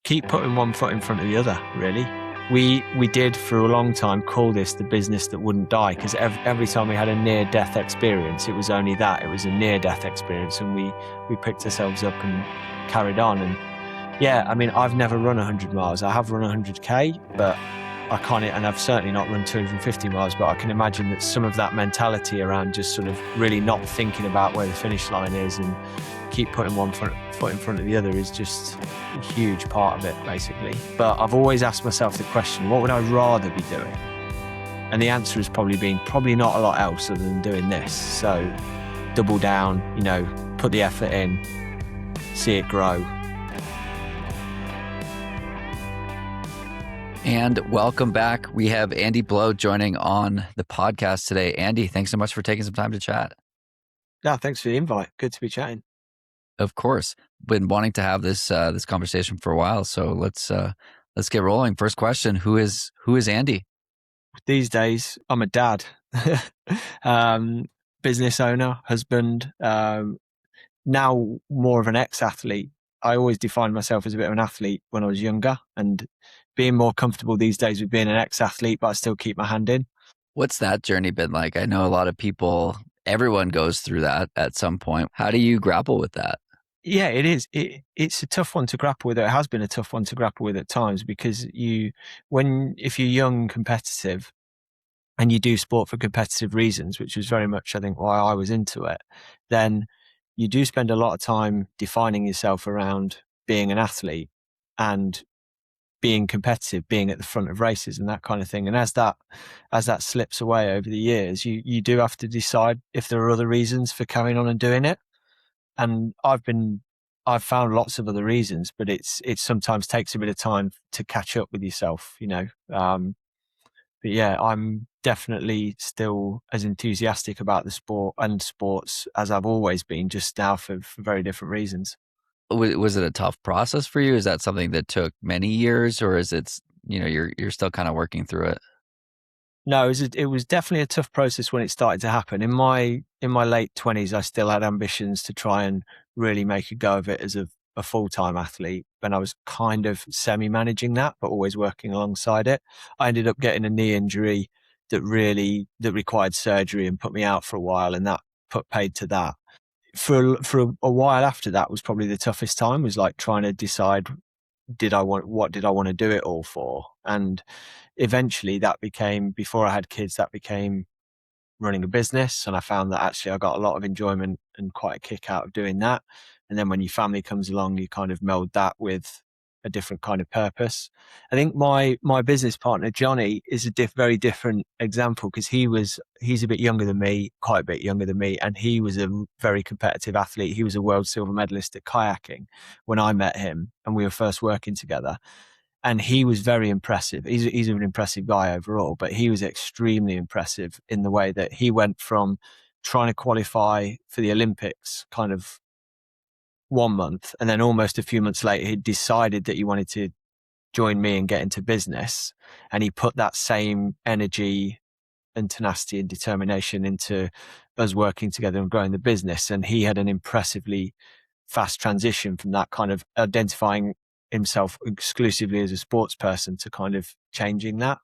keep putting one foot in front of the other, really. We did for a long time call this the business that wouldn't die, because every time we had a near-death experience, it was only that. It was a near-death experience, and we picked ourselves up and carried on. And yeah, I mean, I've never run 100 miles. I have run 100K, but I can't, and I've certainly not run 250 miles, but I can imagine that some of that mentality around just sort of really not thinking about where the finish line is and keep putting one foot in front of the other is just a huge part of it, basically. But I've always asked myself the question, what would I rather be doing? And the answer has probably been, probably not a lot else other than doing this. So double down, put the effort in, see it grow. And welcome back. We have Andy Blow joining on the podcast today. Andy, thanks so much for taking some time to chat. Yeah, thanks for the invite. Good to be chatting. Of course. Been wanting to have this conversation for a while, so let's get rolling. First question, who is Andy? These days, I'm a dad, business owner, husband, now more of an ex-athlete. I always defined myself as a bit of an athlete when I was younger, and being more comfortable these days with being an ex-athlete, but I still keep my hand in. What's that journey been like? I know a lot of people, everyone goes through that at some point. How do you grapple with that? Yeah, it is. It's a tough one to grapple with. It has been a tough one to grapple with at times, because if you're young, competitive, and you do sport for competitive reasons, which was very much, I think, why I was into it, then you do spend a lot of time defining yourself around being an athlete and being competitive, being at the front of races and that kind of thing. And as that slips away over the years, you do have to decide if there are other reasons for carrying on and doing it. And I've found lots of other reasons, but it sometimes takes a bit of time to catch up with yourself, but yeah, I'm definitely still as enthusiastic about the sport and sports as I've always been, just now for very different reasons. Was it a tough process for you? Is that something that took many years, or is it, you're still kind of working through it? No, it was definitely a tough process when it started to happen. In my late 20s, I still had ambitions to try and really make a go of it as a full-time athlete. And I was kind of semi-managing that, but always working alongside it. I ended up getting a knee injury that required surgery and put me out for a while, and that paid to that. For a while after that was probably the toughest time, was like trying to decide, what did I want to do it all for? And eventually that became, before I had kids, that became running a business. And I found that actually I got a lot of enjoyment and quite a kick out of doing that. And then when your family comes along, you kind of meld that with a different kind of purpose. I think my business partner, Johnny, is a very different example, because he's a bit younger than me, quite a bit younger than me. And he was a very competitive athlete. He was a world silver medalist at kayaking when I met him and we were first working together. And he was very impressive. He's an impressive guy overall, but he was extremely impressive in the way that he went from trying to qualify for the Olympics kind of 1 month, and then almost a few months later, he decided that he wanted to join me and get into business. And he put that same energy and tenacity and determination into us working together and growing the business. And he had an impressively fast transition from that kind of identifying himself exclusively as a sports person to kind of changing that.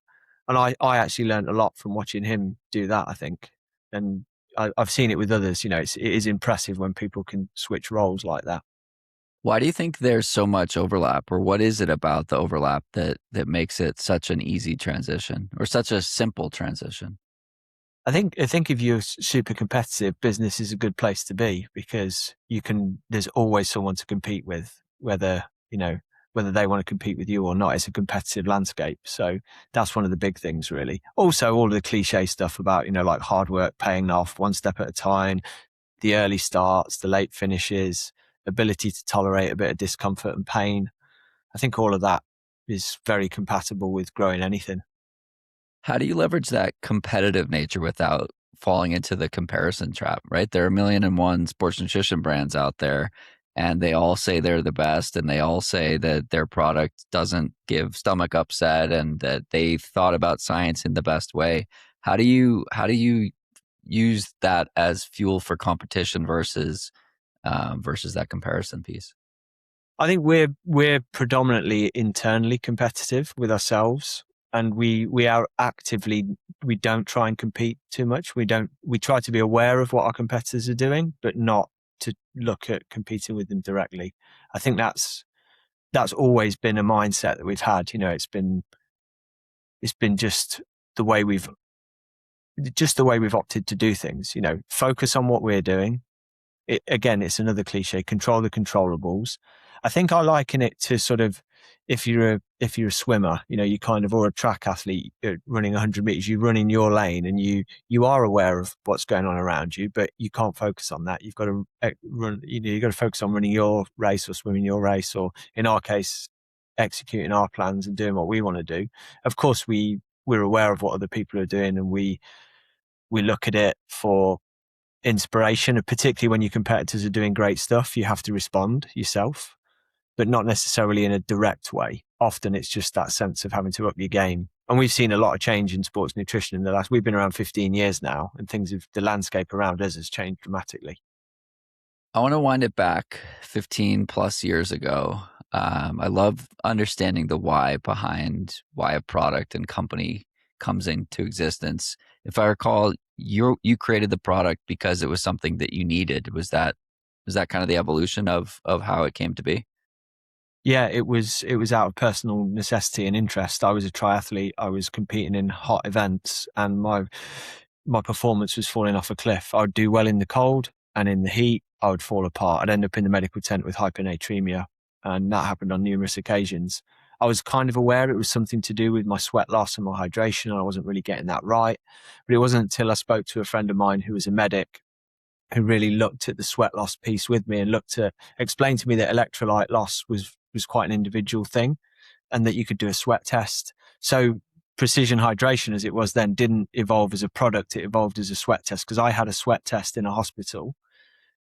And I actually learned a lot from watching him do that, I think. And I've seen it with others. It is impressive when people can switch roles like that. Why do you think there's so much overlap, or what is it about the overlap that makes it such an easy transition or such a simple transition? I think if you're super competitive, business is a good place to be, because there's always someone to compete with, whether they want to compete with you or not. It's a competitive landscape. So that's one of the big things, really. Also, all of the cliche stuff about, like hard work paying off one step at a time, the early starts, the late finishes, ability to tolerate a bit of discomfort and pain. I think all of that is very compatible with growing anything. How do you leverage that competitive nature without falling into the comparison trap, right? There are 1,000,001 sports nutrition brands out there, and they all say they're the best, and they all say that their product doesn't give stomach upset and that they thought about science in the best way. How do you use that as fuel for competition versus that comparison piece? I think we're predominantly internally competitive with ourselves, and we are actively, we don't try and compete too much. We try to be aware of what our competitors are doing, but not to look at competing with them directly. I think that's always been a mindset that we've had. You know, it's been just the way we've opted to do things. You know, focus on what we're doing. Again, it's another cliche: control the controllables. I think I liken it to sort of, if you're a swimmer, you know, you kind of, or a track athlete running 100 meters, you run in your lane and you are aware of what's going on around you, but you can't focus on that. You've got to run. You know, you've got to focus on running your race or swimming your race, or in our case, executing our plans and doing what we want to do. Of course, we're aware of what other people are doing, and we look at it for inspiration, and particularly when your competitors are doing great stuff, you have to respond yourself, but not necessarily in a direct way. Often it's just that sense of having to up your game. And we've seen a lot of change in sports nutrition in we've been around 15 years now, and the landscape around us has changed dramatically. I want to wind it back 15 plus years ago. I love understanding the why behind why a product and company comes into existence. If I recall, you created the product because it was something that you needed. Was that kind of the evolution of how it came to be? Yeah, it was out of personal necessity and interest. I was a triathlete. I was competing in hot events, and my performance was falling off a cliff. I would do well in the cold, and in the heat, I would fall apart. I'd end up in the medical tent with hyponatremia, and that happened on numerous occasions. I was kind of aware it was something to do with my sweat loss and my hydration, and I wasn't really getting that right. But it wasn't until I spoke to a friend of mine who was a medic, who really looked at the sweat loss piece with me and looked to explain to me that electrolyte loss was quite an individual thing, and that you could do a sweat test. So precision hydration, as it was then, didn't evolve as a product. It evolved as a sweat test, because I had a sweat test in a hospital,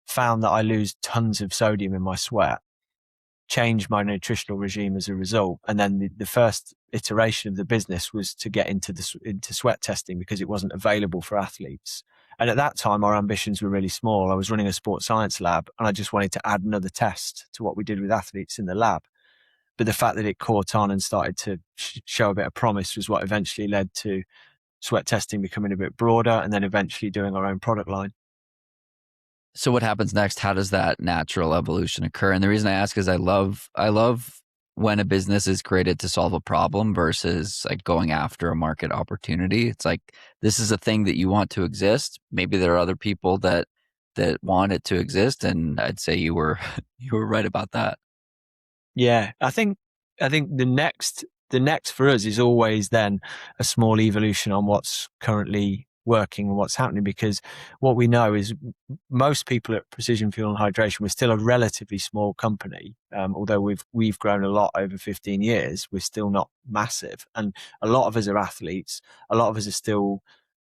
found that I lose tons of sodium in my sweat, changed my nutritional regime as a result. And then the first iteration of the business was to get into sweat testing, because it wasn't available for athletes. And at that time, our ambitions were really small. I was running a sports science lab, and I just wanted to add another test to what we did with athletes in the lab. But the fact that it caught on and started to show a bit of promise was what eventually led to sweat testing becoming a bit broader, and then eventually doing our own product line. So what happens next? How does that natural evolution occur? And the reason I ask is I love when a business is created to solve a problem versus like going after a market opportunity. It's like, this is a thing that you want to exist. Maybe there are other people that want it to exist, and I'd say you were you were right about that. Yeah, I think the next for us is always then a small evolution on what's currently working and what's happening, because what we know is most people at Precision Fuel and Hydration, we're still a relatively small company. Although we've grown a lot over 15 years, we're still not massive, and a lot of us are athletes. A lot of us are still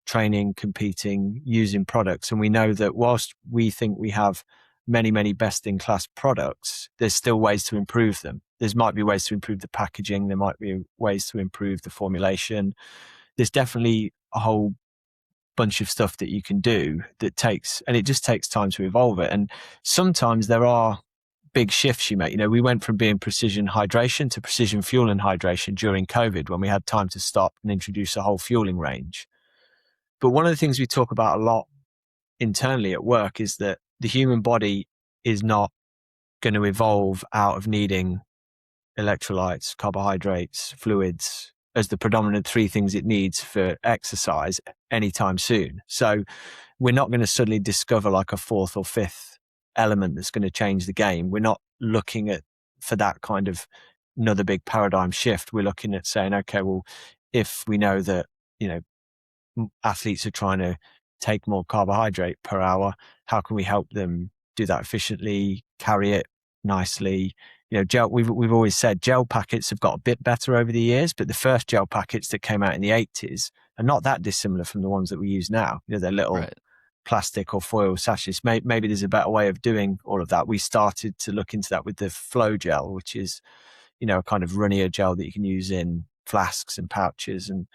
training, competing, using products, and we know that whilst we think we have many best-in-class products, there's still ways to improve them. There might be ways to improve the packaging. There might be ways to improve the formulation. There's definitely a whole bunch of stuff that you can do and it just takes time to evolve it. And sometimes there are big shifts you make. You know, we went from being precision hydration to precision fuel and hydration during COVID, when we had time to stop and introduce a whole fueling range. But one of the things we talk about a lot internally at work is that the human body is not going to evolve out of needing electrolytes, carbohydrates, fluids as the predominant three things it needs for exercise anytime soon. So we're not going to suddenly discover like a fourth or fifth element that's going to change the game. We're not looking at for that kind of another big paradigm shift. We're looking at saying, okay, well, if we know that, you know, athletes are trying to take more carbohydrate per hour, how can we help them do that efficiently, carry it nicely? You know, gel, we've always said gel packets have got a bit better over the years, but the first gel packets that came out in the 80s are not that dissimilar from the ones that we use now. You know, they're little Right. plastic or foil sachets. Maybe there's a better way of doing all of that. We started to look into that with the flow gel, which is, you know, a kind of runnier gel that you can use in flasks and pouches and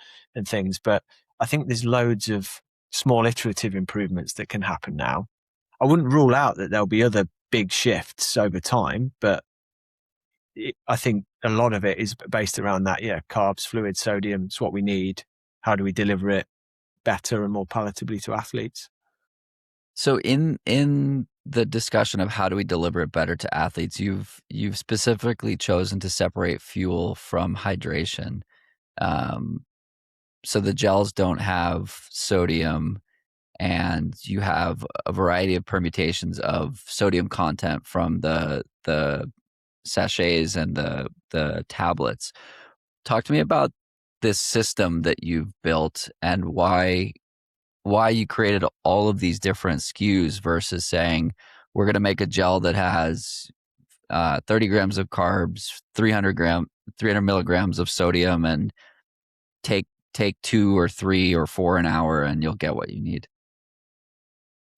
things. But I think there's loads of small iterative improvements that can happen now. I wouldn't rule out that there'll be other big shifts over time, but I think a lot of it is based around that. Yeah, carbs, fluid, sodium. It's what we need. How do we deliver it better and more palatably to athletes? So in the discussion of how do we deliver it better to athletes, you've specifically chosen to separate fuel from hydration. So the gels don't have sodium, and you have a variety of permutations of sodium content from the sachets and the tablets. Talk to me about this system that you've built and why you created all of these different SKUs versus saying we're going to make a gel that has 30 grams of carbs, 300 milligrams of sodium, and take 2 or 3 or 4 an hour, and you'll get what you need.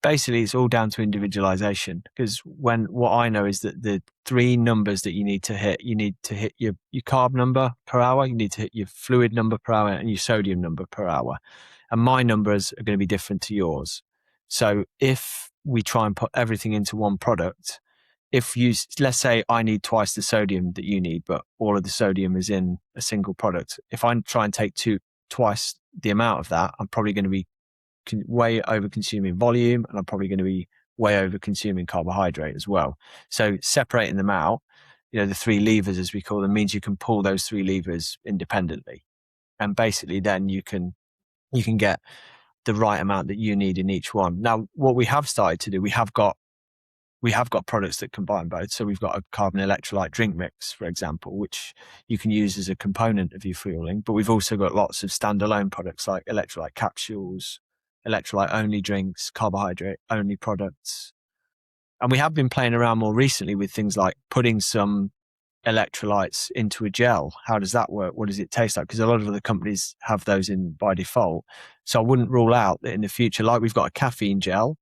Basically, it's all down to individualization, because what I know is that the 3 numbers that you need to hit your carb number per hour, you need to hit your fluid number per hour, and your sodium number per hour. And my numbers are going to be different to yours. So if we try and put everything into one product, let's say I need twice the sodium that you need, but all of the sodium is in a single product. If I try and take twice the amount of that, I'm probably going to be way over consuming volume, and I'm probably going to be way over consuming carbohydrate as well. So separating them out, the 3 levers, as we call them, means you can pull those 3 levers independently. And basically then you can get the right amount that you need in each one. Now, what we have started to do, we have got products that combine both. So we've got a carb and electrolyte drink mix, for example, which you can use as a component of your fueling. But we've also got lots of standalone products like electrolyte capsules, electrolyte only drinks, carbohydrate only products. And we have been playing around more recently with things like putting some electrolytes into a gel. How does that work? What does it taste like? Because a lot of other companies have those in by default. So I wouldn't rule out that in the future, like we've got a caffeine gel,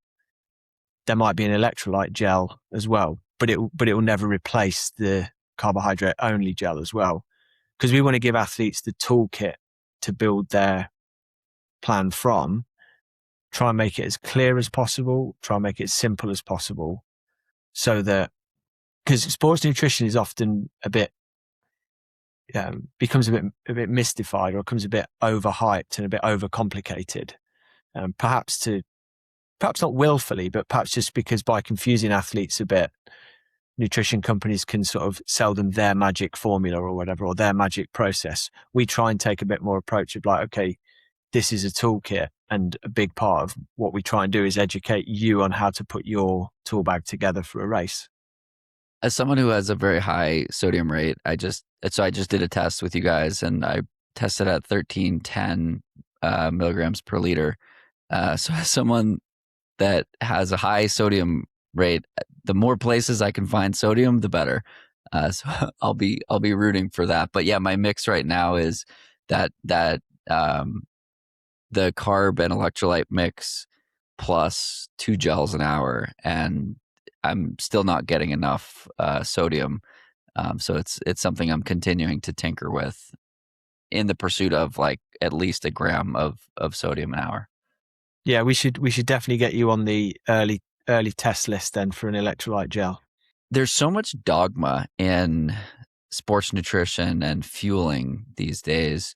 there might be an electrolyte gel as well, but it will never replace the carbohydrate only gel as well, because we want to give athletes the toolkit to build their plan from. Try and make it as clear as possible, try and make it as simple as possible, so that, because sports nutrition is often becomes a bit mystified, or becomes a bit overhyped and a bit overcomplicated, perhaps not willfully, but perhaps just because by confusing athletes a bit, nutrition companies can sort of sell them their magic formula or whatever, or their magic process. We try and take a bit more approach of like, okay, this is a toolkit, and a big part of what we try and do is educate you on how to put your tool bag together for a race. As someone who has a very high sodium rate, I just did a test with you guys, and I tested at 1310 milligrams per liter. So as someone that has a high sodium rate, the more places I can find sodium, the better. So I'll be rooting for that. But yeah, my mix right now is that the carb and electrolyte mix plus 2 gels an hour, and I'm still not getting enough sodium. So it's something I'm continuing to tinker with in the pursuit of like at least a gram of sodium an hour. Yeah, we should definitely get you on the early test list then for an electrolyte gel. There's so much dogma in sports nutrition and fueling these days.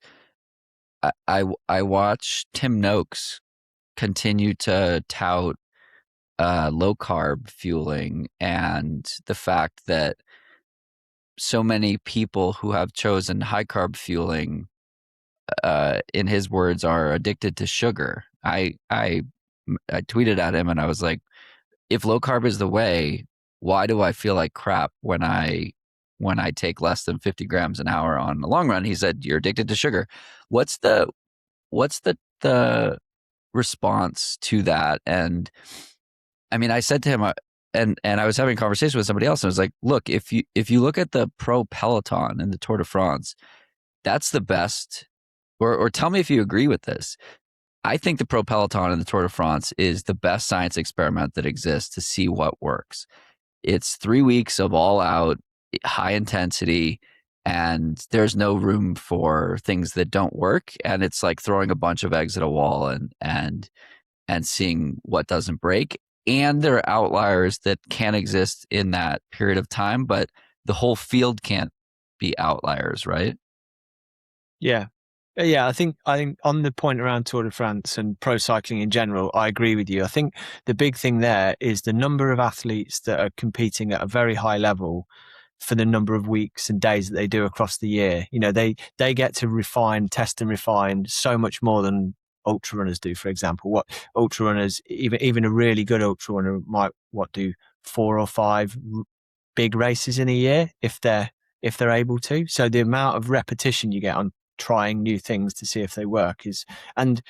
I watch Tim Noakes continue to tout low carb fueling, and the fact that so many people who have chosen high carb fueling, in his words, are addicted to sugar. I tweeted at him and I was like, if low carb is the way, why do I feel like crap when I take less than 50 grams an hour on the long run? He said, you're addicted to sugar. What's the response to that? And I mean, I said to him, and I was having a conversation with somebody else, and I was like, look, if you look at the pro peloton in the Tour de France, that's the best, or tell me if you agree with this. I think the pro peloton in the Tour de France is the best science experiment that exists to see what works. It's 3 weeks of all out high intensity, and there's no room for things that don't work. And it's like throwing a bunch of eggs at a wall and seeing what doesn't break. And there are outliers that can exist in that period of time, but the whole field can't be outliers, right? Yeah. Yeah, I think on the point around Tour de France and pro cycling in general, I agree with you. I think the big thing there is the number of athletes that are competing at a very high level for the number of weeks and days that they do across the year. You know, they get to refine, test and refine so much more than ultra runners do, for example. What ultra runners, even a really good ultra runner might do 4 or 5 big races in a year if they're able to. So the amount of repetition you get on trying new things to see if they work and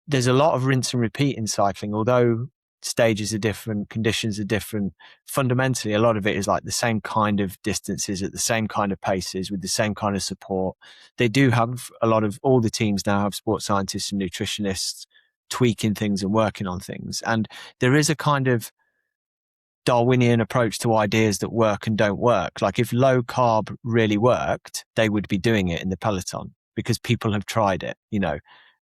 there's a lot of rinse and repeat in cycling, although stages are different, conditions are different. Fundamentally, a lot of it is like the same kind of distances at the same kind of paces with the same kind of support. They do have all the teams now have sports scientists and nutritionists tweaking things and working on things. And there is a kind of Darwinian approach to ideas that work and don't work. Like if low carb really worked, they would be doing it in the peloton because people have tried it. You know,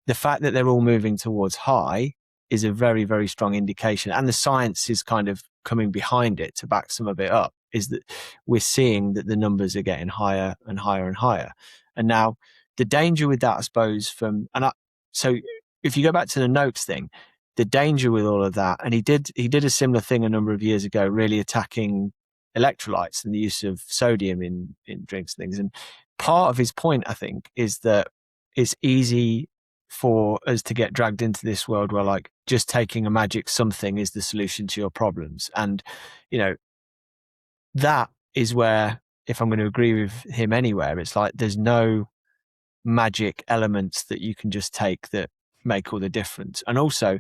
the fact that they're all moving towards high is a very, very strong indication. And the science is kind of coming behind it to back some of it up, is that we're seeing that the numbers are getting higher and higher and higher. And now the danger with that, I suppose, so if you go back to the Noakes thing, the danger with all of that, and he did a similar thing a number of years ago, really attacking electrolytes and the use of sodium in drinks and things. And part of his point, I think, is that it's easy for us to get dragged into this world where like just taking a magic something is the solution to your problems. And, you know, that is where, if I'm going to agree with him anywhere, it's like there's no magic elements that you can just take that make all the difference. And also,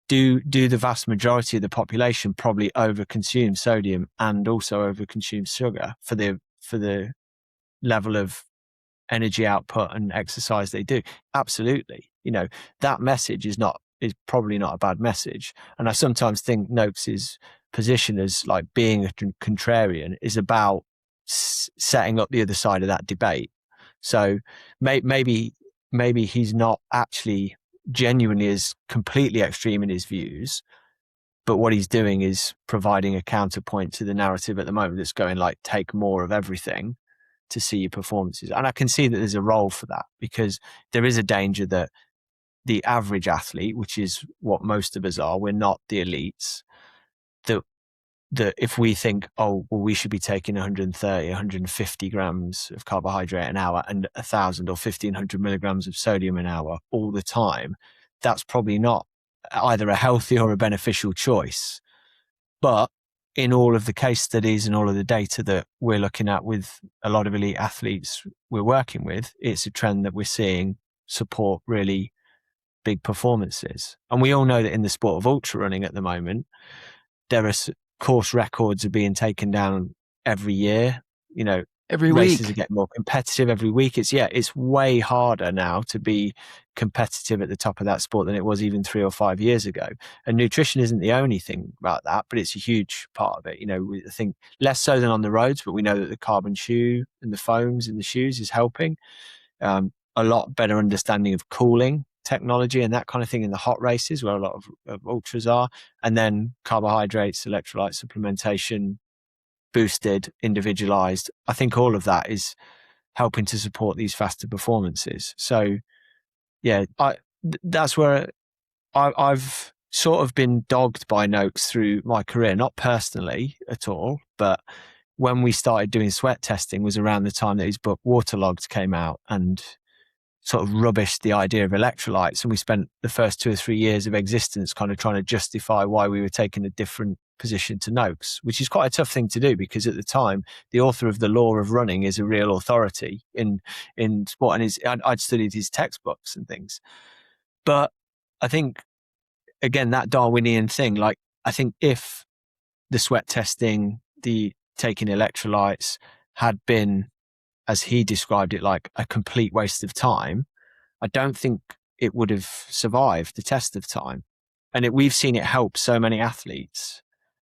do the vast majority of the population probably overconsume sodium and also overconsume sugar for the level of energy output and exercise they do? Absolutely. You know, that message is probably not a bad message. And I sometimes think Noakes's position as like being a contrarian is about setting up the other side of that debate. So maybe he's not actually genuinely is completely extreme in his views, but what he's doing is providing a counterpoint to the narrative at the moment that's going like, take more of everything to see your performances. And I can see that there's a role for that, because there is a danger that the average athlete, which is what most of us are, we're not the elites, that if we think, oh, well, we should be taking 130, 150 grams of carbohydrate an hour and 1,000 or 1,500 milligrams of sodium an hour all the time, that's probably not either a healthy or a beneficial choice. But in all of the case studies and all of the data that we're looking at with a lot of elite athletes we're working with, it's a trend that we're seeing support really big performances. And we all know that in the sport of ultra running at the moment, there are course records are being taken down every year. You know, every races week are getting more competitive every week. It's way harder now to be competitive at the top of that sport than it was even 3 or 5 years ago. And nutrition isn't the only thing about that, but it's a huge part of it. You know, I think less so than on the roads, but we know that the carbon shoe and the foams in the shoes is helping. A lot better understanding of cooling technology and that kind of thing in the hot races where a lot of ultras are, and then carbohydrates, electrolyte supplementation, boosted, individualized. I think all of that is helping to support these faster performances. So yeah, that's where I've sort of been dogged by Noakes through my career, not personally at all, but when we started doing sweat testing was around the time that his book Waterlogged came out and sort of rubbished the idea of electrolytes. And we spent the first 2 or 3 years of existence kind of trying to justify why we were taking a different position to Noakes, which is quite a tough thing to do, because at the time, the author of The Law of Running is a real authority in sport. And I'd studied his textbooks and things. But I think, again, that Darwinian thing, like, I think if the sweat testing, the taking electrolytes had been, as he described it, like a complete waste of time, I don't think it would have survived the test of time. And we've seen it help so many athletes.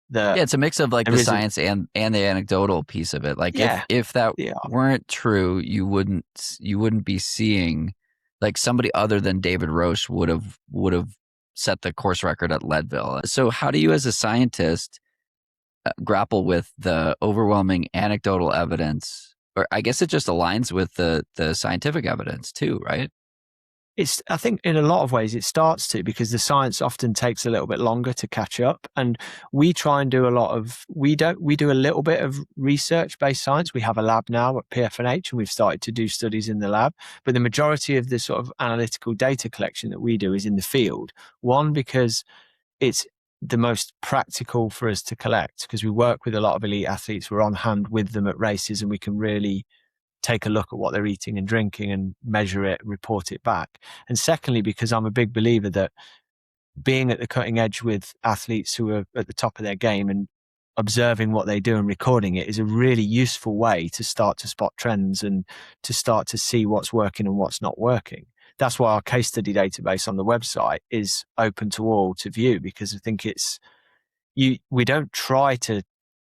Yeah, it's a mix of like the science and the anecdotal piece of it. Like if that weren't true, you wouldn't be seeing, like, somebody other than David Roche would have set the course record at Leadville. So how do you, as a scientist, grapple with the overwhelming anecdotal evidence, or I guess it just aligns with the scientific evidence too, right? I think in a lot of ways it starts to, because the science often takes a little bit longer to catch up. And we try and do we do a little bit of research based science. We have a lab now at PFNH and we've started to do studies in the lab, but the majority of the sort of analytical data collection that we do is in the field. One, because it's the most practical for us to collect, because we work with a lot of elite athletes. We're on hand with them at races and we can really take a look at what they're eating and drinking and measure it, report it back. And secondly, because I'm a big believer that being at the cutting edge with athletes who are at the top of their game and observing what they do and recording it is a really useful way to start to spot trends and to start to see what's working and what's not working. That's why our case study database on the website is open to all to view, because I think we don't try to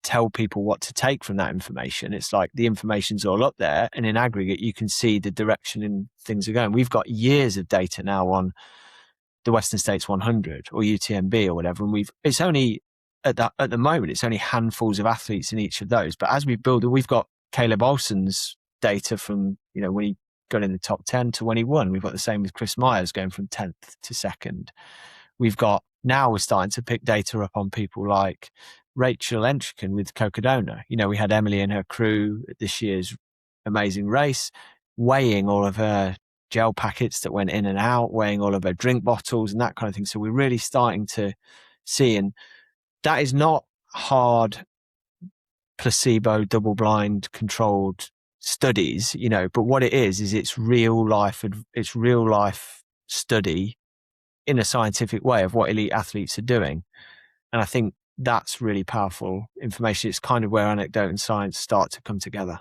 tell people what to take from that information. It's like the information's all up there, and in aggregate, you can see the direction in things are going. We've got years of data now on the Western States 100 or UTMB or whatever, and it's only at the moment, it's only handfuls of athletes in each of those. But as we build, we've got Caleb Olson's data from when he got in the top 10 to when he won. We've got the same with Chris Myers going from 10th to 2nd. We're starting to pick data up on people like Rachel Entriken with Cocodona. We had Emily and her crew at this year's amazing race, weighing all of her gel packets that went in and out, weighing all of her drink bottles and that kind of thing. So we're really starting to see, and that is not hard placebo, double-blind controlled studies, but what it is it's real life study in a scientific way of what elite athletes are doing. And I think that's really powerful information. It's kind of where anecdote and science start to come together.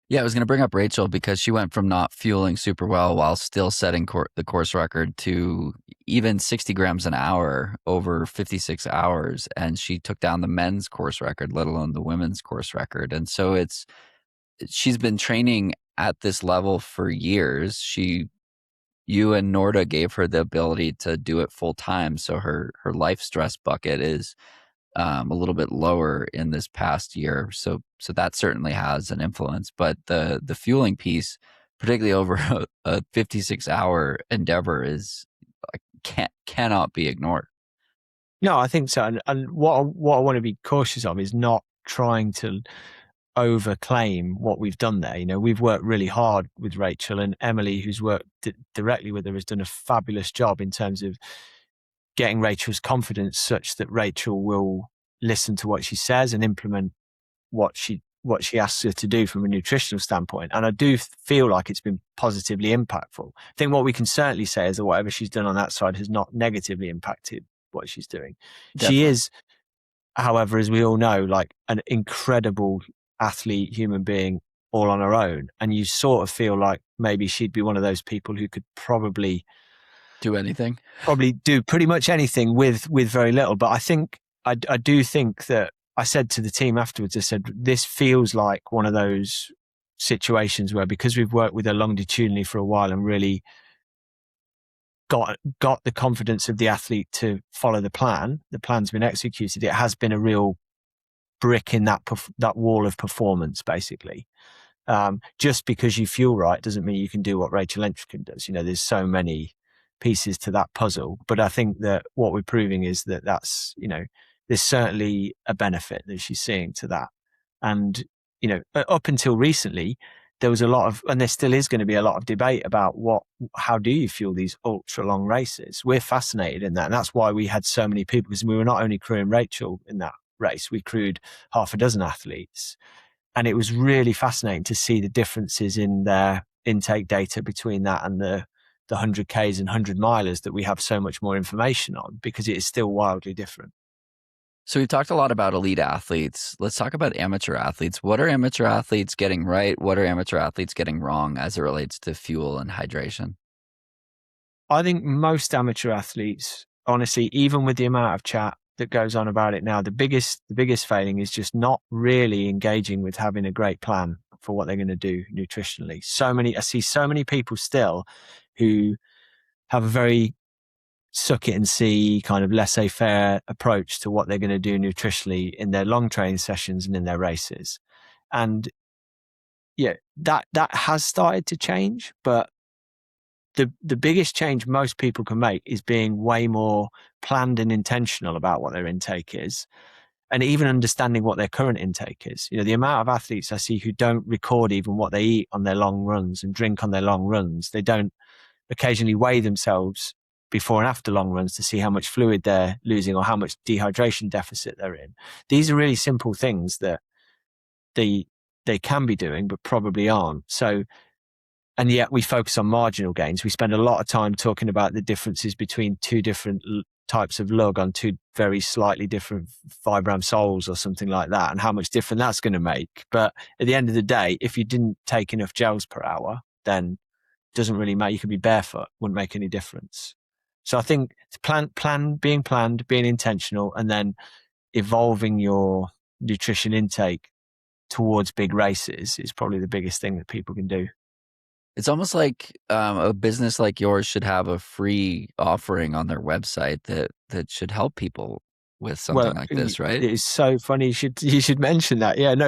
Yeah, I was going to bring up Rachel because she went from not fueling super well while still setting the course record to even 60 grams an hour over 56 hours. And she took down the men's course record, let alone the women's course record. And so she's been training at this level for years. You and Norda gave her the ability to do it full time. So her life stress bucket is a little bit lower in this past year. So that certainly has an influence. But the fueling piece, particularly over a 56-hour endeavor, is cannot be ignored. No, I think so. And what I want to be cautious of is not trying to overclaim what we've done there. We've worked really hard with Rachel, and Emily, who's worked directly with her, has done a fabulous job in terms of getting Rachel's confidence such that Rachel will listen to what she says and implement what she asks her to do from a nutritional standpoint. And I do feel like it's been positively impactful. I think what we can certainly say is that whatever she's done on that side has not negatively impacted what she's doing. Definitely. She is, however, as we all know, like an incredible athlete, human being, all on her own. And you sort of feel like maybe she'd be one of those people who could probably do pretty much anything with very little. But I think I do think that I said to the team afterwards, I said, this feels like one of those situations where, because we've worked with her longitudinally for a while and really got the confidence of the athlete to follow the plan's been executed. It has been a real brick in that wall of performance, basically. Just because you fuel right doesn't mean you can do what Rachel Entriken does. There's so many pieces to that puzzle, but I think that what we're proving is that that's, there's certainly a benefit that she's seeing to that. And, up until recently, there was a lot of, and there still is going to be a lot of debate about how do you fuel these ultra long races? We're fascinated in that. And that's why we had so many people, because we were not only crewing Rachel in that race, we crewed half a dozen athletes. And it was really fascinating to see the differences in their intake data between that and the 100Ks and 100 milers that we have so much more information on, because it is still wildly different. So we've talked a lot about elite athletes. Let's talk about amateur athletes. What are amateur athletes getting right? What are amateur athletes getting wrong as it relates to fuel and hydration? I think most amateur athletes, honestly, even with the amount of chat that goes on about it now, the biggest failing is just not really engaging with having a great plan for what they're going to do nutritionally. I see so many people still who have a very suck it and see kind of laissez-faire approach to what they're going to do nutritionally in their long training sessions and in their races. And yeah, that has started to change, but the biggest change most people can make is being way more planned and intentional about what their intake is, and even understanding what their current intake is. You know, the amount of athletes I see who don't record even what they eat on their long runs and drink on their long runs. They don't occasionally weigh themselves before and after long runs to see how much fluid they're losing or how much dehydration deficit they're in. These are really simple things that they can be doing, but probably aren't. So, and yet we focus on marginal gains. We spend a lot of time talking about the differences between two different types of lug on two very slightly different vibram soles or something like that, and how much different that's going to make. But at the end of the day, if you didn't take enough gels per hour, then it doesn't really matter. You could be barefoot, wouldn't make any difference. So I think being planned, being intentional, and then evolving your nutrition intake towards big races is probably the biggest thing that people can do. It's almost like a business like yours should have a free offering on their website that should help people with something like this, right? It's so funny. You should mention that. Yeah, no,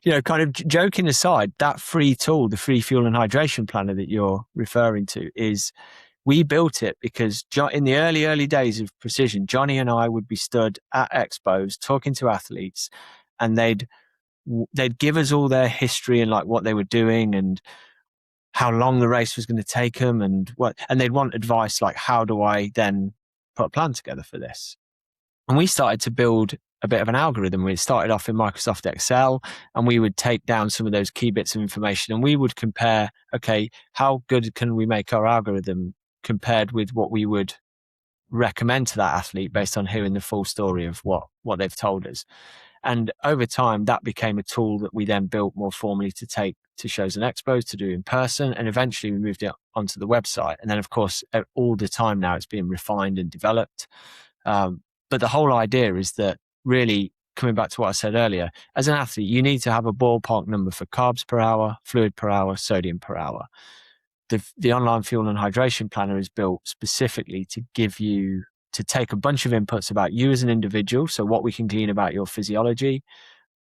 you know, kind of joking aside, that free tool, the free fuel and hydration planner that you're referring to, we built it because in the early days of Precision, Johnny and I would be stood at expos talking to athletes, and they'd give us all their history and like what they were doing and how long the race was going to take them and they'd want advice like, how do I then put a plan together for this? And we started to build a bit of an algorithm. We started off in Microsoft Excel, and we would take down some of those key bits of information and we would compare, okay, how good can we make our algorithm compared with what we would recommend to that athlete based on hearing the full story of what they've told us. And over time, that became a tool that we then built more formally to take to shows and expos, to do in person. And eventually we moved it onto the website. And then, of course, all the time now it's being refined and developed. But the whole idea is that, really, coming back to what I said earlier, as an athlete, you need to have a ballpark number for carbs per hour, fluid per hour, sodium per hour. The online fuel and hydration planner is built specifically to take a bunch of inputs about you as an individual. So what we can glean about your physiology,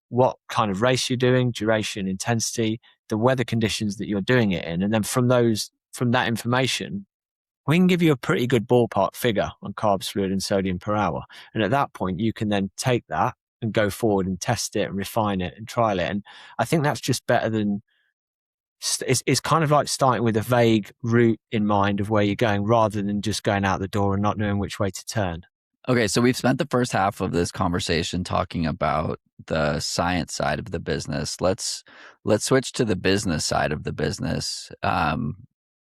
what kind of race you're doing, duration, intensity, the weather conditions that you're doing it in. And then from that information, we can give you a pretty good ballpark figure on carbs, fluid, and sodium per hour. And at that point, you can then take that and go forward and test it and refine it and trial it. And I think that's just better than, it's kind of like starting with a vague route in mind of where you're going rather than just going out the door and not knowing which way to turn. Okay, so we've spent the first half of this conversation talking about the science side of the business. Let's switch to the business side of the business.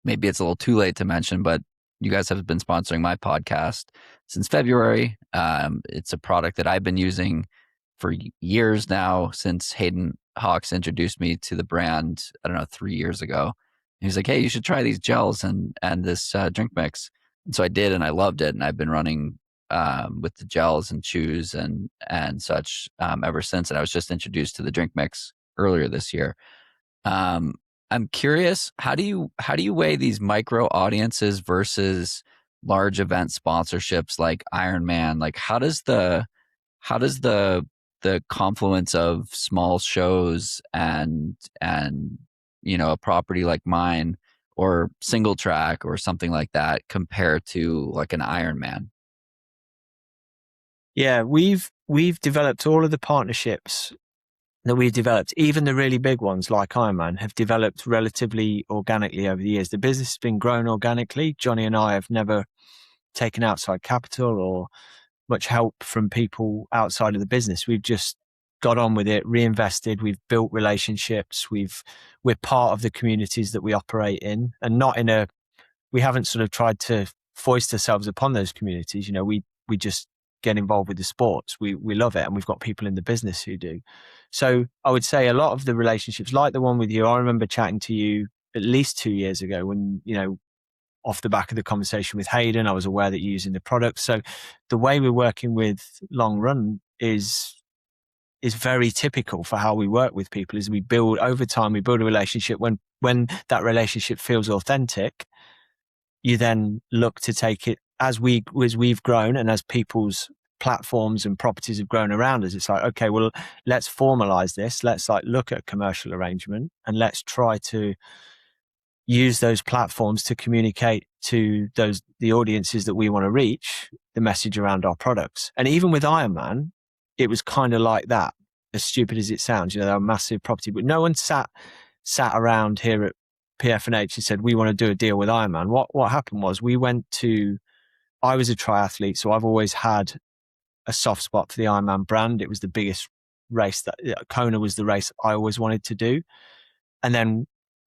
Maybe it's a little too late to mention, but you guys have been sponsoring my podcast since February. It's a product that I've been using for years now, since Hayden Hawks introduced me to the brand, I don't know, 3 years ago. He was like, hey, you should try these gels and this drink mix. And so I did, and I loved it. And I've been running with the gels and chews and such ever since. And I was just introduced to the drink mix earlier this year. I'm curious, how do you weigh these micro audiences versus large event sponsorships like Ironman? Like, how does the confluence of small shows and you know, a property like mine or single track or something like that compare to like an Ironman? Yeah, we've developed all of the partnerships that we've developed, even the really big ones like Ironman, have developed relatively organically over the years. The business has been grown organically. Johnny and I have never taken outside capital or much help from people outside of the business. We've just got on with it, reinvested. We've built relationships. We're part of the communities that we operate in, and we haven't sort of tried to foist ourselves upon those communities. You know, we just get involved with the sports. We love it, and we've got people in the business who do. So I would say a lot of the relationships, like the one with you, I remember chatting to you at least 2 years ago when, you know, off the back of the conversation with Hayden, I was aware that you're using the product. So the way we're working with Long Run is very typical for how we work with people. Is we build over time, we build a relationship. When that relationship feels authentic, you then look to take it as we've grown and as people's platforms and properties have grown around us, it's like, okay, well, let's formalize this. Let's like look at a commercial arrangement and let's try to use those platforms to communicate to the audiences that we want to reach, the message around our products. And even with Ironman, it was kind of like that. As stupid as it sounds, they're a massive property, but no one sat around here at PFNH and said, we want to do a deal with Ironman. What happened was I was a triathlete, so I've always had a soft spot for the Ironman brand. It was the biggest race Kona was the race I always wanted to do. And then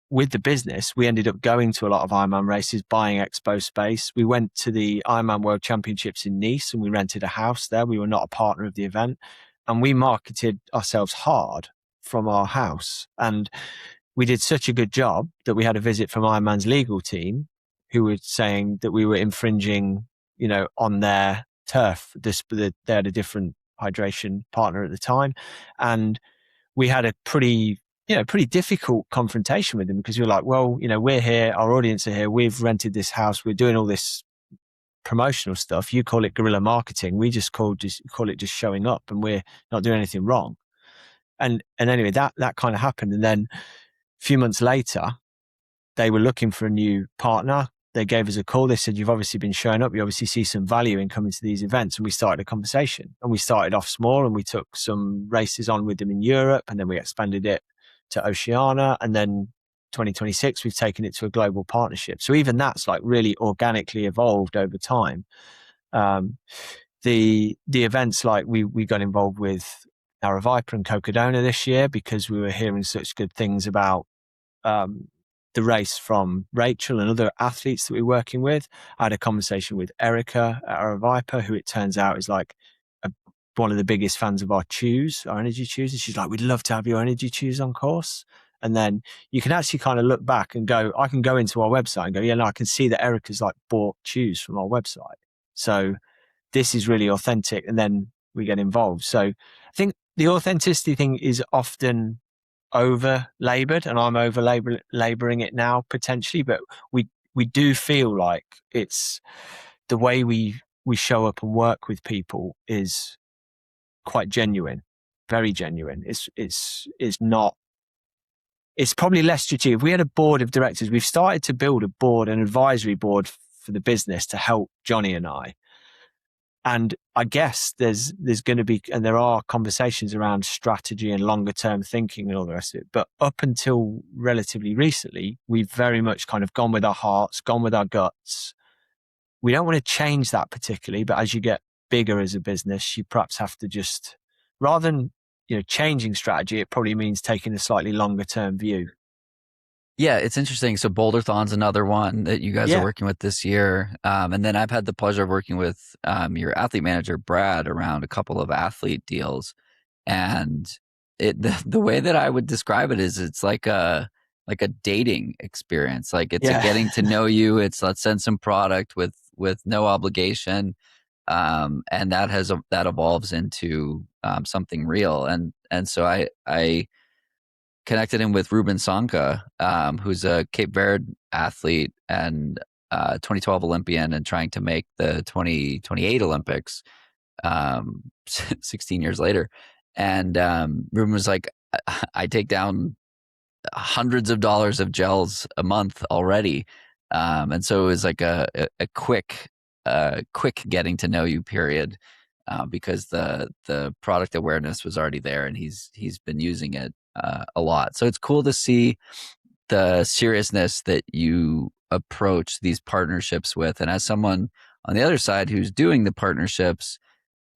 with the business, we ended up going to a lot of Ironman races, buying expo space. We went to the Ironman World Championships in Nice and we rented a house there. We were not a partner of the event, and we marketed ourselves hard from our house. And we did such a good job that we had a visit from Ironman's legal team who were saying that we were infringing, on their turf. They had a different hydration partner at the time. And we had a pretty difficult confrontation with them, because we were like, well, we're here, our audience are here, we've rented this house, we're doing all this promotional stuff. You call it guerrilla marketing. We just call it just showing up, and we're not doing anything wrong. And anyway, that kind of happened. And then a few months later, they were looking for a new partner. They gave us a call. They said, you've obviously been showing up. You obviously see some value in coming to these events. And we started a conversation, and we started off small, and we took some races on with them in Europe, and then we expanded it to Oceania. And then 2026, we've taken it to a global partnership. So even that's like really organically evolved over time. The events, like we got involved with Viper and Cocodona this year because we were hearing such good things about the race from Rachel and other athletes that we're working with. I had a conversation with Erica at Viper, who it turns out is like one of the biggest fans of our energy chews. And she's like, we'd love to have your energy chews on course. And then you can actually kind of look back and go, I can go into our website and go, yeah, no, I can see that Erica's like bought chews from our website. So this is really authentic. And then we get involved. So I think the authenticity thing is often over labored, and I'm over laboring it now potentially, but we do feel like it's the way we show up and work with people is quite genuine, very genuine. It's not, it's probably less strategic. If we had a board of directors, we've started to build an advisory board for the business to help Johnny and I. And I guess there's going to be, and there are conversations around strategy and longer term thinking and all the rest of it. But up until relatively recently, we've very much kind of gone with our hearts, gone with our guts. We don't want to change that particularly, but as you get bigger as a business, you perhaps have to just, rather than changing strategy, it probably means taking a slightly longer term view. Yeah, it's interesting. So Boulderthon's another one that you guys are working with this year. And then I've had the pleasure of working with your athlete manager, Brad, around a couple of athlete deals. And the way that I would describe it is it's like a dating experience. Like it's a getting to know you. It's let's send some product with no obligation. And that evolves into something real. And so I connected him with Ruben Sanka, who's a Cape Verde athlete and 2012 Olympian and trying to make the 2028 Olympics 16 years later. And Ruben was like, I take down hundreds of dollars of gels a month already. And so it was like a quick getting to know you period. Because the product awareness was already there, and he's been using it a lot. So it's cool to see the seriousness that you approach these partnerships with. And as someone on the other side who's doing the partnerships,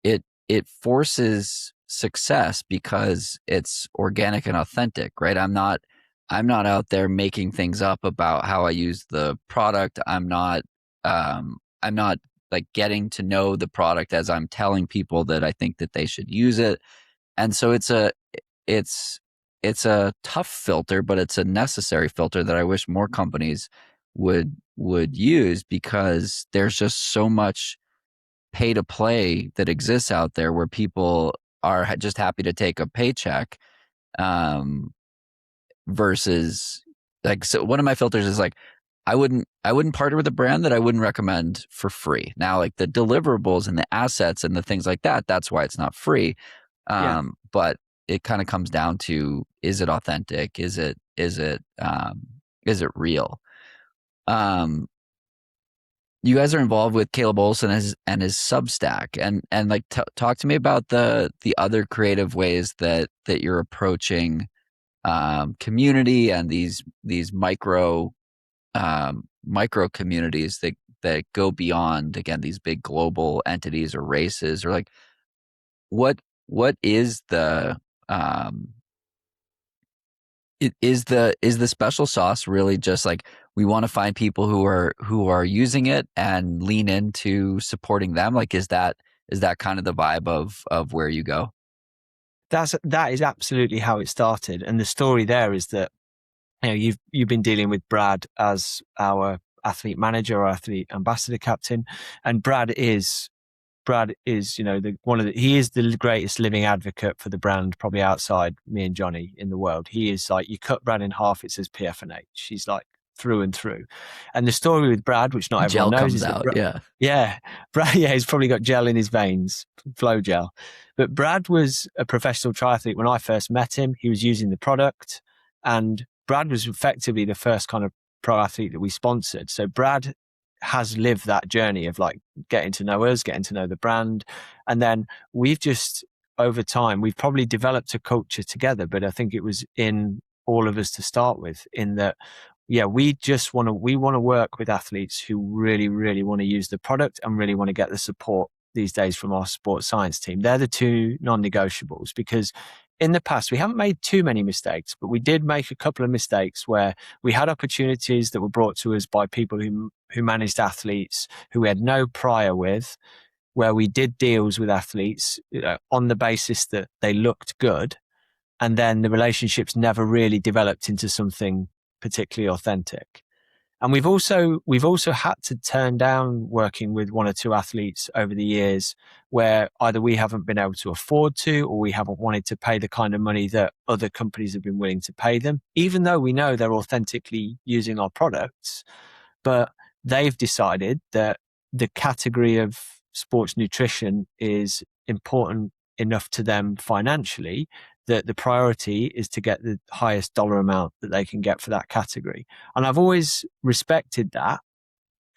it forces success because it's organic and authentic, right? I'm not out there making things up about how I use the product. I'm not like getting to know the product as I'm telling people that I think that they should use it. And so it's a tough filter, but it's a necessary filter that I wish more companies would use, because there's just so much pay to play that exists out there where people are just happy to take a paycheck, versus like, so one of my filters is like, I wouldn't partner with a brand that I wouldn't recommend for free. Now, like the deliverables and the assets and the things like that, that's why it's not free. Yeah. But it kind of comes down to, is it authentic? Is it real? You guys are involved with Caleb Olson and his Substack, and like talk to me about the other creative ways that you're approaching community and these micro communities that go beyond, again, these big global entities or races, or like what is the is the special sauce really just like, we want to find people who are using it and lean into supporting them? Like, is that kind of the vibe of where you go? That is absolutely how it started. And the story there is that, you've been dealing with Brad as our athlete manager or athlete ambassador captain, and Brad is he is the greatest living advocate for the brand, probably outside me and Johnny, in the world. He is like, you cut Brad in half, it says PF&H. He's like through and through. And the story with Brad, which not everyone Gel knows, comes is that out, yeah. Brad, he's probably got gel in his veins, flow gel. But Brad was a professional triathlete when I first met him. He was using the product, and Brad was effectively the first kind of pro athlete that we sponsored. So Brad has lived that journey of like getting to know us, getting to know the brand. And then we've just, over time, we've probably developed a culture together, but I think it was in all of us to start with, in that, yeah, we want to work with athletes who really, really want to use the product and really want to get the support these days from our sports science team. They're the two non-negotiables, because in the past, we haven't made too many mistakes, but we did make a couple of mistakes where we had opportunities that were brought to us by people who managed athletes who we had no prior with, where we did deals with athletes on the basis that they looked good. And then the relationships never really developed into something particularly authentic. And we've also had to turn down working with one or two athletes over the years where either we haven't been able to afford to, or we haven't wanted to pay the kind of money that other companies have been willing to pay them, even though we know they're authentically using our products. But they've decided that the category of sports nutrition is important enough to them financially that the priority is to get the highest dollar amount that they can get for that category. And I've always respected that,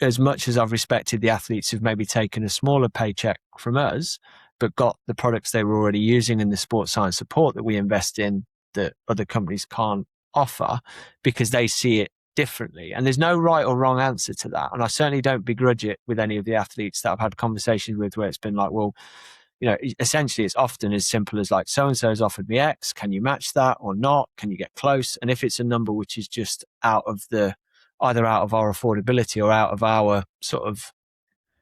as much as I've respected the athletes who've maybe taken a smaller paycheck from us, but got the products they were already using and the sports science support that we invest in that other companies can't offer, because they see it differently. And there's no right or wrong answer to that. And I certainly don't begrudge it with any of the athletes that I've had conversations with, where it's been like, well, essentially it's often as simple as like, so-and-so has offered me X. Can you match that or not? Can you get close? And if it's a number which is just either out of our affordability or out of our sort of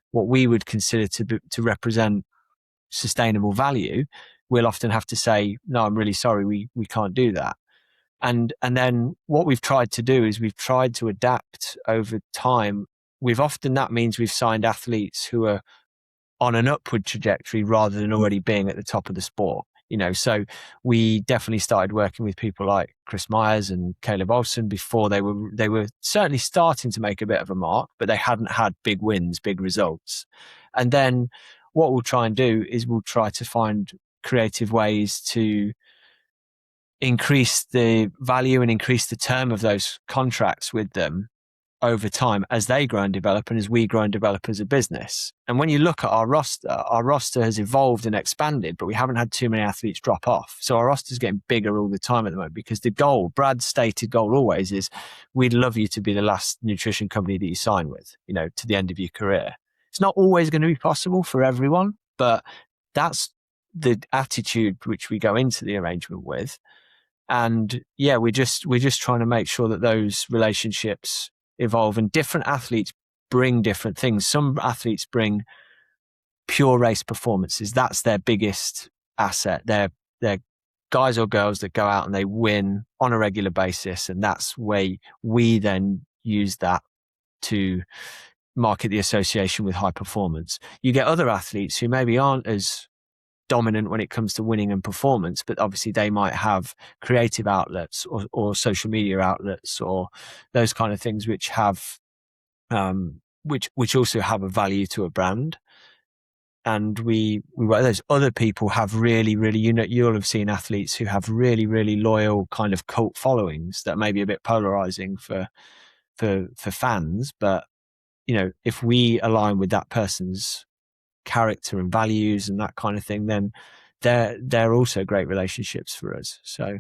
what we would consider to represent sustainable value, we'll often have to say, no, I'm really sorry, we can't do that. And then what we've tried to do is we've tried to adapt over time. That means we've signed athletes who are on an upward trajectory rather than already being at the top of the sport. So we definitely started working with people like Chris Myers and Caleb Olson before they were certainly starting to make a bit of a mark, but they hadn't had big wins, big results. And then what we'll try and do is we'll try to find creative ways to increase the value and increase the term of those contracts with them over time as they grow and develop, and as we grow and develop as a business. And when you look at our roster has evolved and expanded, but we haven't had too many athletes drop off. So our roster is getting bigger all the time at the moment, because the goal, Brad's stated goal always is, we'd love you to be the last nutrition company that you sign with, to the end of your career. It's not always going to be possible for everyone, but that's the attitude which we go into the arrangement with. And yeah, we're just trying to make sure that those relationships evolve, and different athletes bring different things. Some athletes bring pure race performances. That's their biggest asset. They're guys or girls that go out and they win on a regular basis. And that's where we then use that to market the association with high performance. You get other athletes who maybe aren't as dominant when it comes to winning and performance, but obviously they might have creative outlets or social media outlets or those kind of things which have which also have a value to a brand. And those other people have really, really, you'll have seen athletes who have really, really loyal kind of cult followings that may be a bit polarizing for fans. But, if we align with that person's character and values and that kind of thing, then they're also great relationships for us. So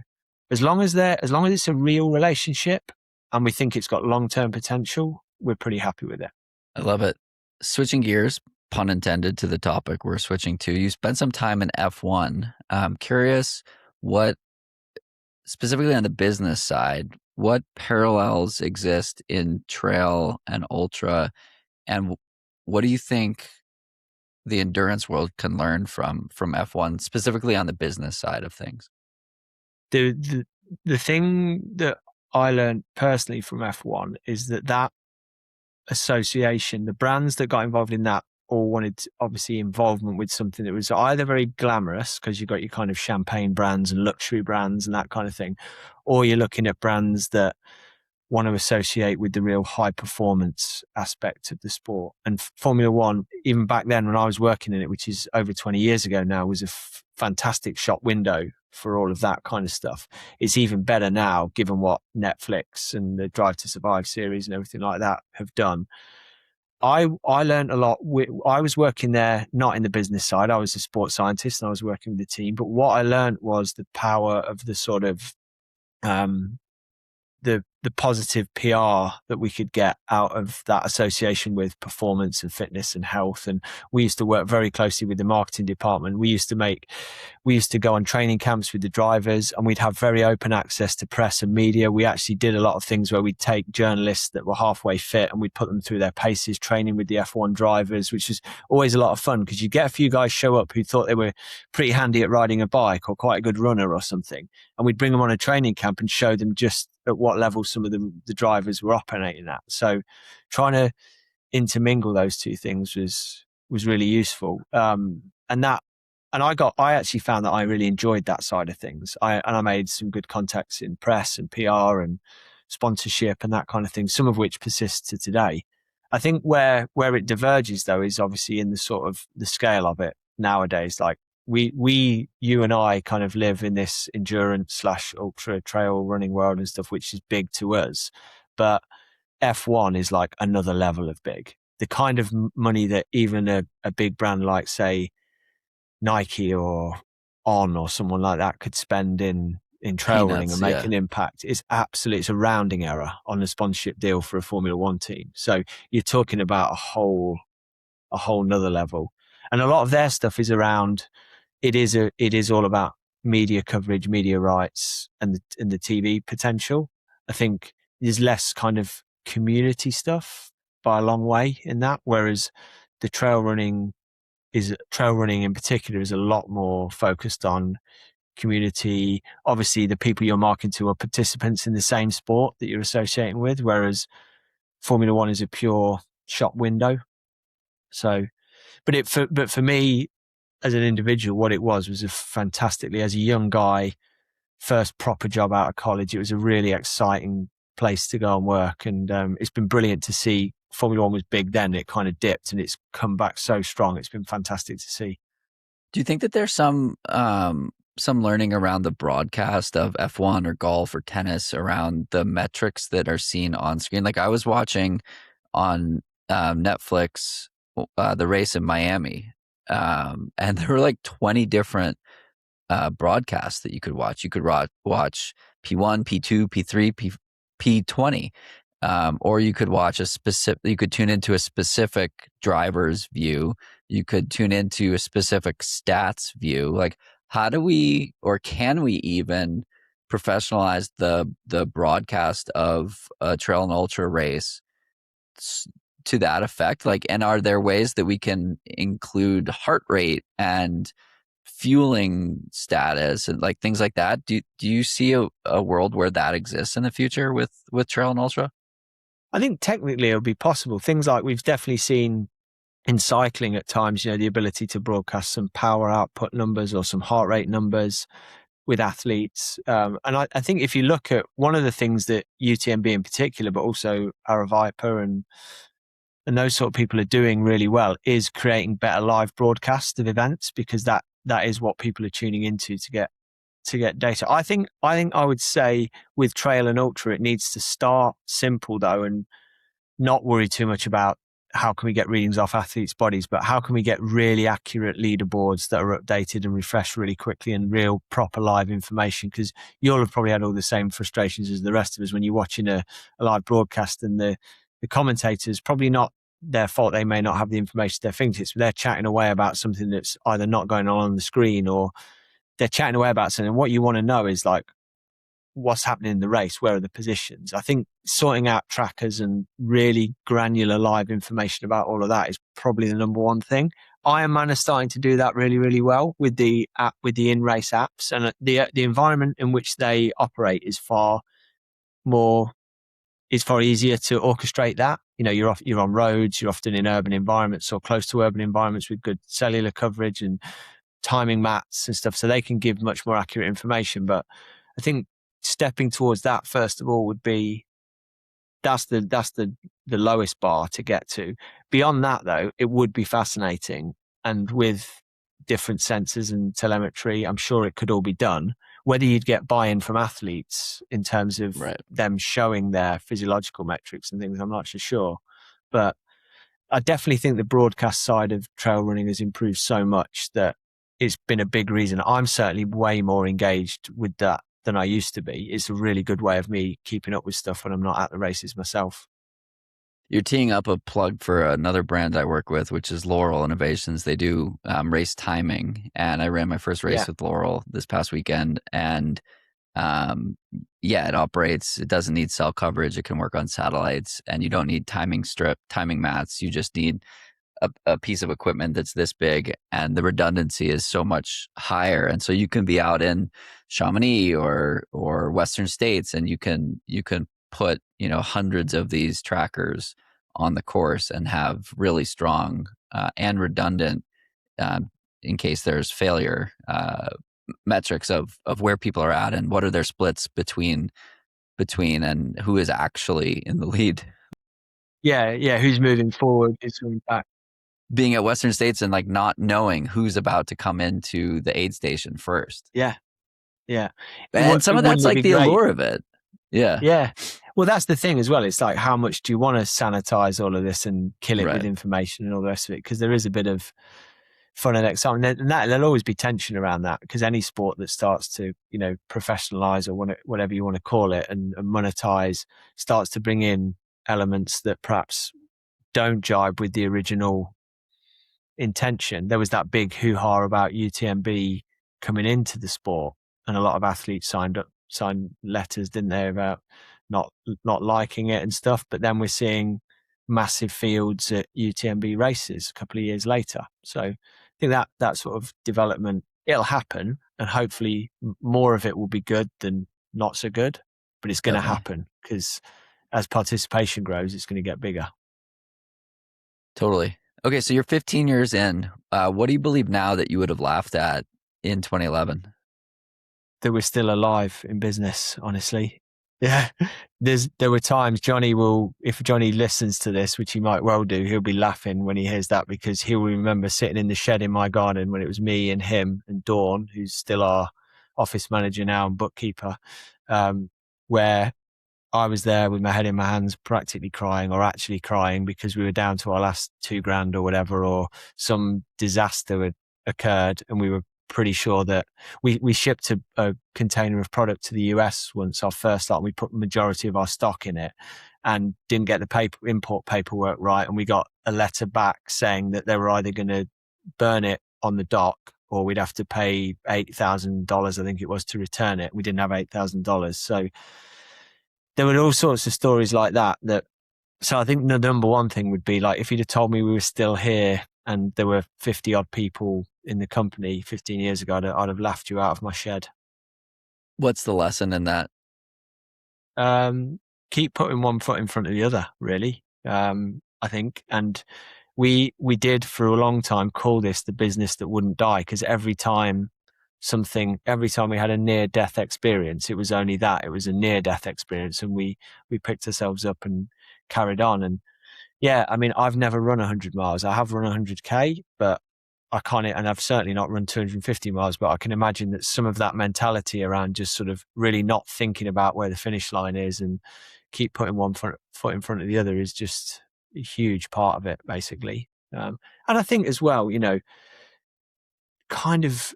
as long as it's a real relationship and we think it's got long-term potential, we're pretty happy with it. I love it. Switching gears, pun intended, to the topic we're switching to. You spent some time in F1. I'm curious what, specifically on the business side, what parallels exist in trail and ultra, and what do you think the endurance world can learn from F1, specifically on the business side of things? The thing that I learned personally from F1 is that association, the brands that got involved in that all wanted obviously involvement with something that was either very glamorous, because you've got your kind of champagne brands and luxury brands and that kind of thing, or you're looking at brands that want to associate with the real high performance aspect of the sport. And Formula One, even back then when I was working in it, which is over 20 years ago now, was a fantastic shop window for all of that kind of stuff. It's even better now, given what Netflix and the Drive to Survive series and everything like that have done. I learned a lot. I was working there, not in the business side. I was a sports scientist and I was working with the team. But what I learned was the power of the sort of the positive PR that we could get out of that association with performance and fitness and health. And we used to work very closely with the marketing department. We used to go on training camps with the drivers, and we'd have very open access to press and media. We actually did a lot of things where we'd take journalists that were halfway fit and we'd put them through their paces training with the F1 drivers, which was always a lot of fun because you get a few guys show up who thought they were pretty handy at riding a bike or quite a good runner or something. And we'd bring them on a training camp and show them just at what level some of the drivers were operating at. So trying to intermingle those two things was really useful. I actually found that I really enjoyed that side of things. I made some good contacts in press and PR and sponsorship and that kind of thing, some of which persists to today. I think where it diverges though is obviously in the sort of the scale of it nowadays. Like you and I kind of live in this endurance / ultra trail running world and stuff, which is big to us. But F1 is like another level of big. The kind of money that even a big brand like, say, Nike or On or someone like that could spend in trail running and make an impact is absolutely, it's a rounding error on a sponsorship deal for a Formula One team. So you're talking about a whole nother level. And a lot of their stuff is around, it is all about media coverage, media rights, and the TV potential. I think there's less kind of community stuff by a long way in that, whereas the trail running in particular is a lot more focused on community. Obviously, the people you're marketing to are participants in the same sport that you're associating with, whereas Formula One is a pure shop window. So, but for me, as an individual, what it was as a young guy, first proper job out of college, it was a really exciting place to go and work. And it's been brilliant to see. Formula One was big then, it kind of dipped and it's come back so strong. It's been fantastic to see. Do you think that there's some learning around the broadcast of F1 or golf or tennis around the metrics that are seen on screen? Like I was watching on Netflix the race in Miami, and there were like 20 different broadcasts that you could watch. You could watch P1, P2, P3, P20, or you could watch you could tune into a specific driver's view. You could tune into a specific stats view. Like, how do we, or can we even professionalize the broadcast of a trail and ultra race to that effect? Like, and are there ways that we can include heart rate and fueling status and like things like that? Do you see a world where that exists in the future with trail and ultra? I think technically it'll be possible. Things like we've definitely seen in cycling at times, the ability to broadcast some power output numbers or some heart rate numbers with athletes. And I think if you look at one of the things that UTMB in particular, but also Aravipa and those sort of people are doing really well, is creating better live broadcasts of events, because that is what people are tuning into to get data. I think I would say with trail and ultra, it needs to start simple though, and not worry too much about how can we get readings off athletes' bodies, but how can we get really accurate leaderboards that are updated and refreshed really quickly, and real proper live information. Because you'll have probably had all the same frustrations as the rest of us when you're watching a live broadcast, and the commentators, probably not their fault, they may not have the information at their fingertips, but they're chatting away about something that's either not going on the screen, or they're chatting away about something. What you want to know is like, what's happening in the race, where are the positions. I think sorting out trackers and really granular live information about all of that is probably the number one thing. Ironman is starting to do that really, really well with the app, with the in-race apps, and the environment in which they operate is far easier to orchestrate that. You're on roads, you're often in urban environments or close to urban environments with good cellular coverage and timing mats and stuff, so they can give much more accurate information. But I think stepping towards that first of all would be, that's the lowest bar to get to. Beyond that though, it would be fascinating, and with different sensors and telemetry, I'm sure it could all be done. Whether you'd get buy-in from athletes in terms of them showing their physiological metrics and things, I'm not so sure. But I definitely think the broadcast side of trail running has improved so much that it's been a big reason. I'm certainly way more engaged with that than I used to be. It's a really good way of me keeping up with stuff when I'm not at the races myself. You're teeing up a plug for another brand I work with, which is Laurel Innovations. They do race timing, and I ran my first race with Laurel this past weekend. And it operates. It doesn't need cell coverage. It can work on satellites, and you don't need timing mats. You just need a piece of equipment that's this big, and the redundancy is so much higher. And so you can be out in Chamonix or Western States, and you can put hundreds of these trackers on the course and have really strong and redundant, in case there's failure, metrics of where people are at and what are their splits between and who is actually in the lead. Yeah, who's moving forward, who's moving back. Being at Western States and like not knowing who's about to come into the aid station first. Yeah. And some of that's like the allure of it. Yeah. Well, that's the thing as well. It's like, how much do you want to sanitize all of this and kill it with information and all the rest of it? Because there is a bit of fun and excitement, and there'll always be tension around that, because any sport that starts to professionalize, or whatever you want to call it, and monetize, starts to bring in elements that perhaps don't jibe with the original intention. There was that big hoo-ha about UTMB coming into the sport, and a lot of athletes signed letters, didn't they, about not liking it and stuff. But then we're seeing massive fields at UTMB races a couple of years later. So I think that sort of development, it'll happen, and hopefully more of it will be good than not so good. But it's going to happen, because as participation grows, it's going to get bigger. Totally. Okay, so you're 15 years in. What do you believe now that you would have laughed at in 2011? That we're still alive in business, honestly. Yeah. There were times if Johnny listens to this, which he might well do, he'll be laughing when he hears that, because he'll remember sitting in the shed in my garden when it was me and him and Dawn, who's still our office manager now and bookkeeper, where I was there with my head in my hands, practically crying, or actually crying, because we were down to our last $2,000 or whatever, or some disaster had occurred, and we were pretty sure that we shipped a container of product to the US once, our first lot. We put the majority of our stock in it and didn't get the import paperwork right, and we got a letter back saying that they were either going to burn it on the dock, or we'd have to pay $8,000, I think it was, to return it. We didn't have $8,000, so there were all sorts of stories like that. So I think the number one thing would be, like, if you'd have told me we were still here and there were 50 odd people in the company 15 years ago, I'd have laughed you out of my shed. What's the lesson in that? Keep putting one foot in front of the other, really. I think, and we did for a long time call this the business that wouldn't die, because every time we had a near death experience, it was only that, it was a near death experience, and we picked ourselves up and carried on. And yeah, I mean, I've never run 100 miles. I have run 100K, but I can't, and I've certainly not run 250 miles, but I can imagine that some of that mentality around just sort of really not thinking about where the finish line is and keep putting one foot in front of the other is just a huge part of it, basically. And I think as well, you know, kind of,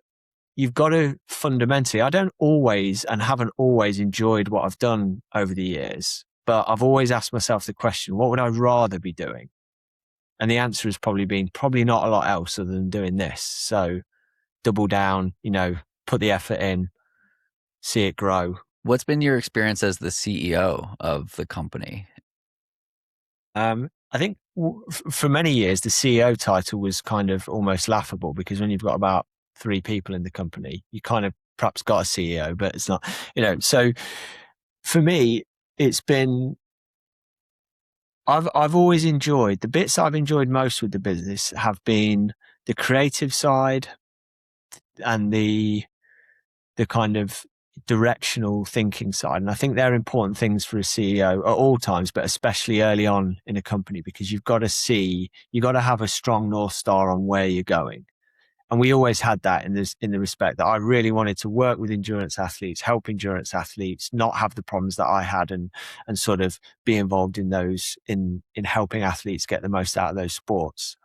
you've got to fundamentally, I don't always and haven't always enjoyed what I've done over the years, but I've always asked myself the question, what would I rather be doing? And the answer has probably been not a lot else other than doing this. So double down, you know, put the effort in, see it grow. What's been your experience as the CEO of the company? I think for many years, the CEO title was kind of almost laughable, because when you've got about 3 people in the company, you kind of perhaps got a CEO, but it's not, you know. So for me, it's been, I've always enjoyed, the bits I've enjoyed most with the business have been the creative side and the kind of directional thinking side. And I think they're important things for a CEO at all times, but especially early on in a company, because you've got to have a strong North Star on where you're going. And we always had that in the respect that I really wanted to work with endurance athletes, help endurance athletes not have the problems that I had, and sort of be involved in those, in helping athletes get the most out of those sports.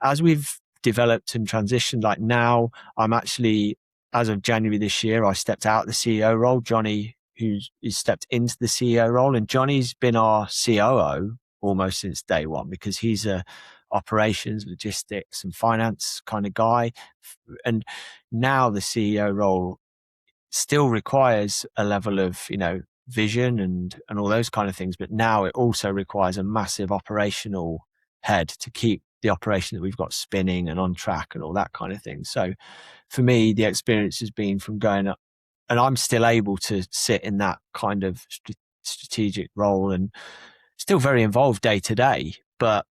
As we've developed and transitioned, like now, I'm actually, as of January this year, I stepped out of the CEO role. Johnny, who's stepped into the CEO role, and Johnny's been our COO almost since day one, because he's a operations, logistics, and finance kind of guy. And now the CEO role still requires a level of, you know, vision and all those kind of things, but now it also requires a massive operational head to keep the operation that we've got spinning and on track and all that kind of thing. So for me, the experience has been from going up, and I'm still able to sit in that kind of strategic role and still very involved day to day, but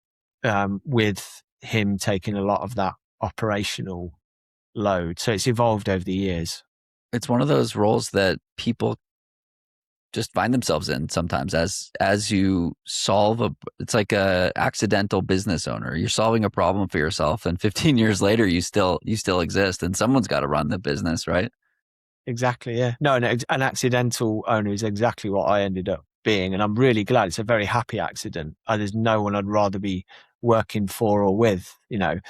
with him taking a lot of that operational load. So it's evolved over the years. It's one of those roles that people just find themselves in sometimes as you solve it's like a accidental business owner. You're solving a problem for yourself, and 15 years later, you still exist, and someone's got to run the business, right? Exactly. Yeah. No, an accidental owner is exactly what I ended up being. And I'm really glad. It's a very happy accident. There's no one I'd rather be working for or with, you know,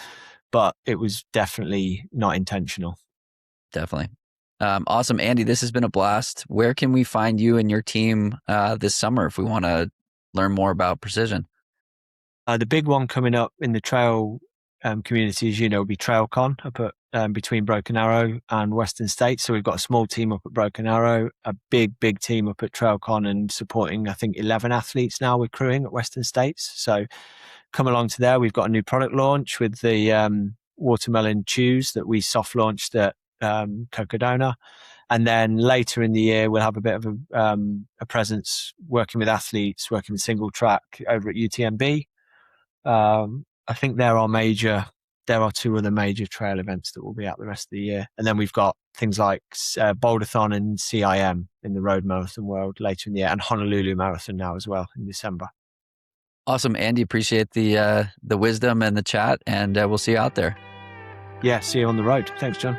but it was definitely not intentional. Definitely. Awesome. Andy, this has been a blast. Where can we find you and your team this summer if we want to learn more about precision? The big one coming up in the trail community, as you know, will be TrailCon up at between Broken Arrow and Western States. So we've got a small team up at Broken Arrow, a big team up at TrailCon, and supporting, I think, 11 athletes now we're crewing at Western States. So come along to there. We've got a new product launch with the watermelon chews that we soft launched at Cocodona. And then later in the year, we'll have a bit of a presence working with athletes, working with single track over at UTMB. I think there are 2 other major trail events that will be out the rest of the year. And then we've got things like Boulderthon and CIM in the road marathon world later in the year, and Honolulu Marathon now as well in December. Awesome, Andy. Appreciate the wisdom and the chat, and we'll see you out there. Yeah, see you on the road. Thanks, John.